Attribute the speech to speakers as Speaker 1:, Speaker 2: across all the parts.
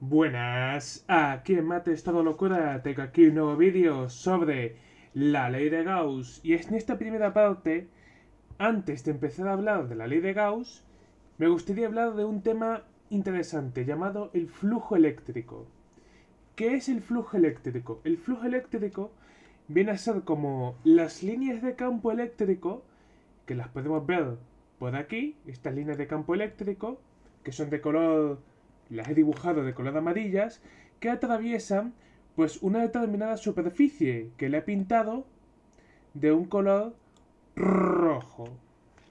Speaker 1: Buenas, aquí en Mate Estado Locura tengo aquí un nuevo vídeo sobre la ley de Gauss y en esta primera parte, antes de empezar a hablar de la ley de Gauss, me gustaría hablar de un tema interesante llamado el flujo eléctrico. ¿Qué es el flujo eléctrico? El flujo eléctrico viene a ser como las líneas de campo eléctrico, que las podemos ver por aquí, estas líneas de campo eléctrico, que son de color, las he dibujado de color amarillas, que atraviesan pues una determinada superficie que le he pintado de un color rojo.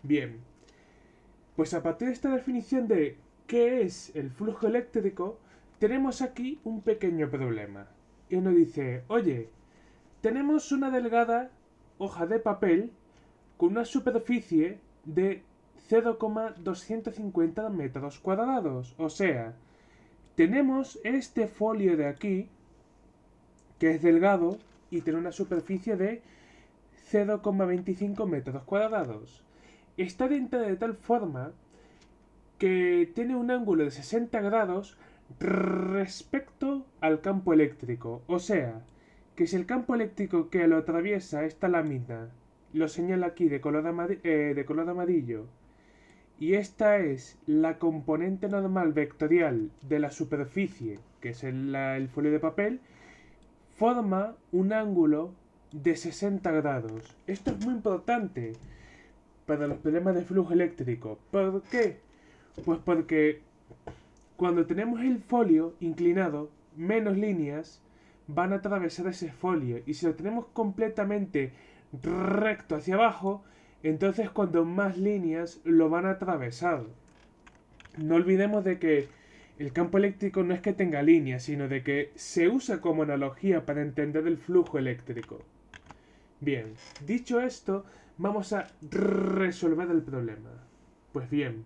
Speaker 1: Bien, pues a partir de esta definición de qué es el flujo eléctrico, tenemos aquí un pequeño problema. Y uno dice, oye, tenemos una delgada hoja de papel con una superficie de 0,250 metros cuadrados. O sea, tenemos este folio de aquí, que es delgado y tiene una superficie de 0,25 metros cuadrados. Está orientada de tal forma que tiene un ángulo de 60 grados respecto al campo eléctrico. O sea, que si el campo eléctrico que lo atraviesa esta lámina lo señala aquí de color amarillo y esta es la componente normal vectorial de la superficie, que es el folio de papel, forma un ángulo de 60 grados. Esto es muy importante para los problemas de flujo eléctrico. ¿Por qué? Pues porque cuando tenemos el folio inclinado, menos líneas van a atravesar ese folio. Y si lo tenemos completamente recto hacia abajo, entonces cuando más líneas lo van a atravesar. No olvidemos de que el campo eléctrico no es que tenga líneas, sino de que se usa como analogía para entender el flujo eléctrico. Bien, dicho esto, vamos a resolver el problema. Pues bien,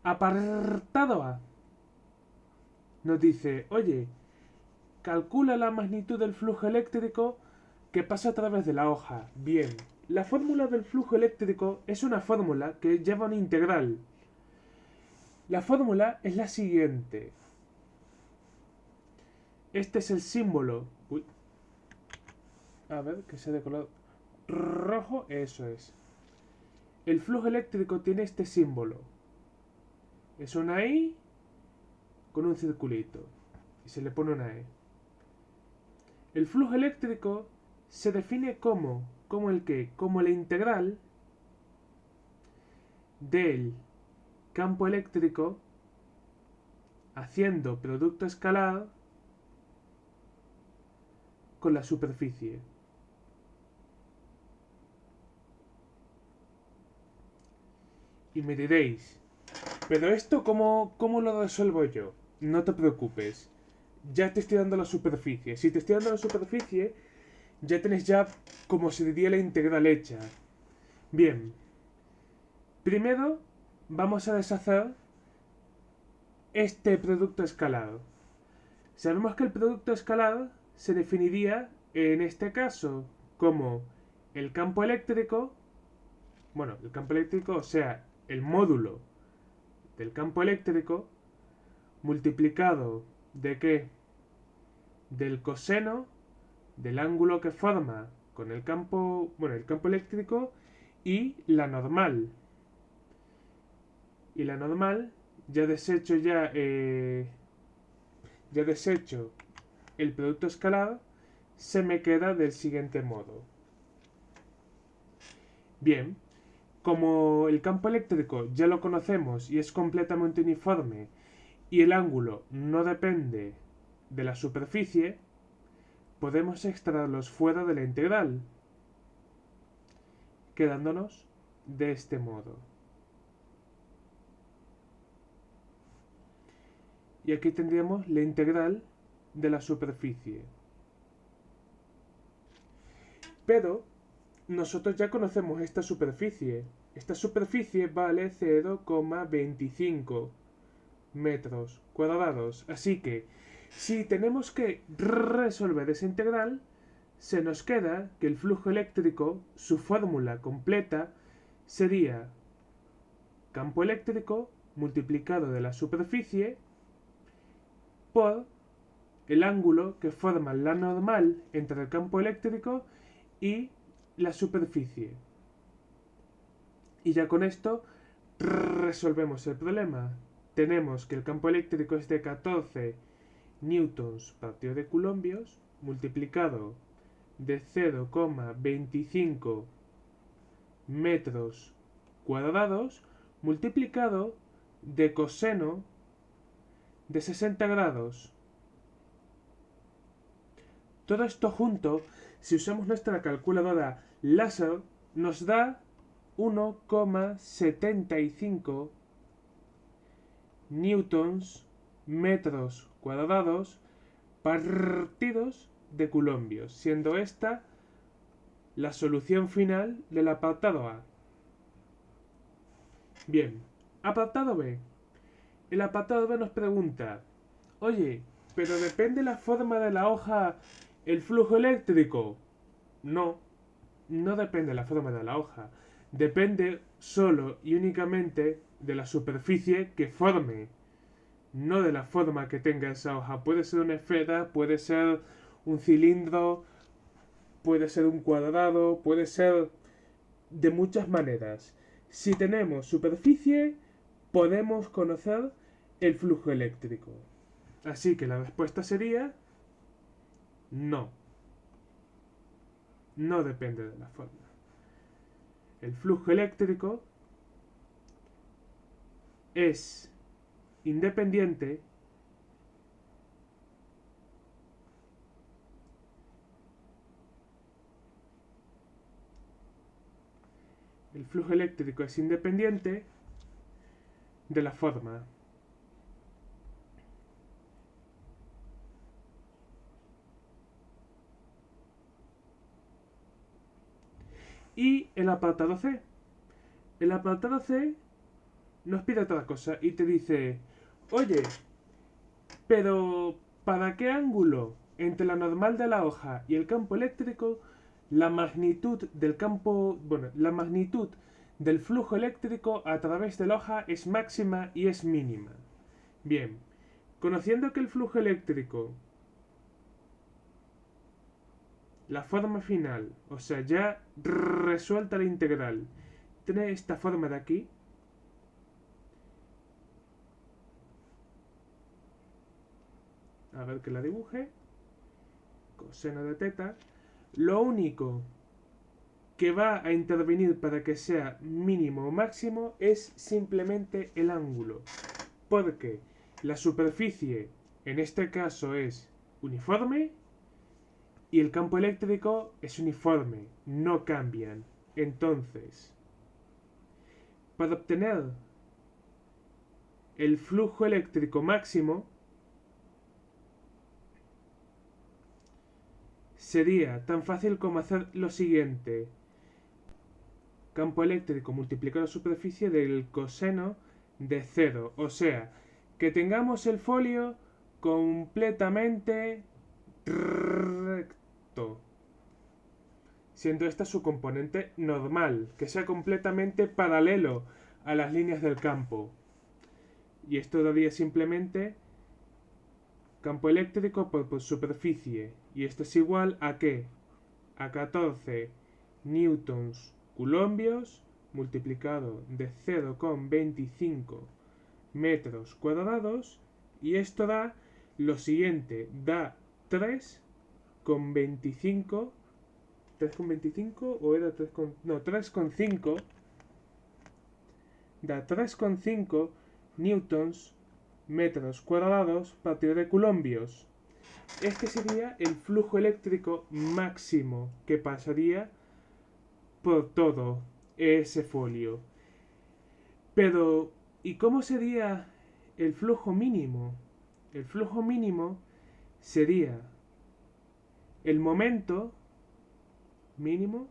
Speaker 1: apartado A nos dice, oye, calcula la magnitud del flujo eléctrico que pasa a través de la hoja. Bien, la fórmula del flujo eléctrico es una fórmula que lleva una integral. La fórmula es la siguiente. Este es el símbolo. Uy, a ver, que sea de color rojo. Eso es. El flujo eléctrico tiene este símbolo. Es una I con un circulito. Y se le pone una E. El flujo eléctrico se define como el que, como la integral del campo eléctrico haciendo producto escalar con la superficie. Y me diréis, pero esto cómo lo resuelvo yo? No te preocupes, ya te estoy dando la superficie. Si te estoy dando la superficie, ya tenés ya, como se diría, la integral hecha. Bien, primero vamos a deshacer este producto escalar. Sabemos que el producto escalar se definiría en este caso como el campo eléctrico, bueno, el campo eléctrico, o sea, el módulo del campo eléctrico multiplicado de qué? Del coseno del ángulo que forma con el campo, bueno, el campo eléctrico y la normal. Y la normal ya desecho ya desecho el producto escalar, se me queda del siguiente modo. Bien, como el campo eléctrico ya lo conocemos y es completamente uniforme y el ángulo no depende de la superficie, podemos extraerlos fuera de la integral, quedándonos de este modo. Y aquí tendríamos la integral de la superficie. Pero nosotros ya conocemos esta superficie. Esta superficie vale 0,25 metros cuadrados. Así que si tenemos que resolver esa integral, se nos queda que el flujo eléctrico, su fórmula completa, sería campo eléctrico multiplicado de la superficie por el ángulo que forma la normal entre el campo eléctrico y la superficie. Y ya con esto resolvemos el problema. Tenemos que el campo eléctrico es de 14 newtons partido de coulombios multiplicado de 0,25 metros cuadrados multiplicado de coseno de 60 grados. Todo esto junto, si usamos nuestra calculadora láser, nos da 1,75 newtons metros cuadrados partidos de coulombios, siendo esta la solución final del apartado A. Bien, apartado B. El apartado B nos pregunta, oye, pero depende la forma de la hoja el flujo eléctrico. No, no depende la forma de la hoja. Depende solo y únicamente de la superficie que forme, no de la forma que tenga esa hoja. Puede ser una esfera, puede ser un cilindro, puede ser un cuadrado, puede ser de muchas maneras. Si tenemos superficie, podemos conocer el flujo eléctrico. Así que la respuesta sería no. No depende de la forma. El flujo eléctrico es independiente de la forma. Y el apartado C. El apartado C nos pide otra cosa y te dice, oye, pero ¿para qué ángulo entre la normal de la hoja y el campo eléctrico la magnitud del flujo eléctrico a través de la hoja es máxima y es mínima? Bien, conociendo que el flujo eléctrico, la forma final, o sea, ya resuelta la integral, tiene esta forma de aquí. A ver que la dibuje. Coseno de teta. Lo único que va a intervenir para que sea mínimo o máximo es simplemente el ángulo. Porque la superficie, en este caso, es uniforme y el campo eléctrico es uniforme, no cambian. Entonces, para obtener el flujo eléctrico máximo, sería tan fácil como hacer lo siguiente. Campo eléctrico multiplicado la superficie del coseno de 0. O sea, que tengamos el folio completamente recto, siendo esta su componente normal, que sea completamente paralelo a las líneas del campo. Y esto daría simplemente campo eléctrico por superficie. Y esto es igual a ¿qué? A 14 newtons coulombios multiplicado de 0,25 metros cuadrados. Y esto da lo siguiente, da 3,25 o era 3,5, da 3,5 newtons metros cuadrados partido de coulombios. Este sería el flujo eléctrico máximo que pasaría por todo ese folio. Pero, ¿y cómo sería el flujo mínimo? El flujo mínimo sería el momento mínimo,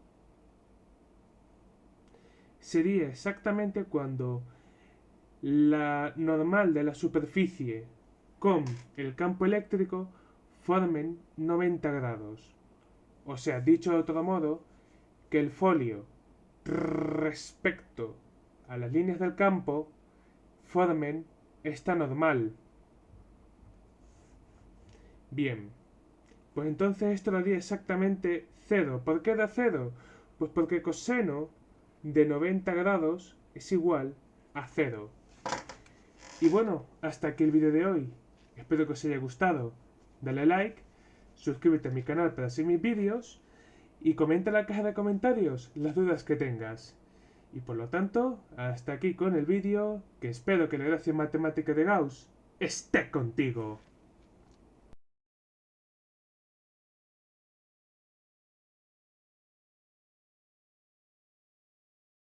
Speaker 1: sería exactamente cuando la normal de la superficie con el campo eléctrico formen 90 grados. O sea, dicho de otro modo, que el folio respecto a las líneas del campo formen esta normal. Bien, pues entonces esto daría exactamente 0. ¿Por qué da 0? Pues porque coseno de 90 grados es igual a 0. Y bueno, hasta aquí el vídeo de hoy. Espero que os haya gustado. Dale like, suscríbete a mi canal para seguir mis vídeos y comenta en la caja de comentarios las dudas que tengas. Y por lo tanto, hasta aquí con el vídeo, que espero que la gracia matemática de Gauss esté contigo.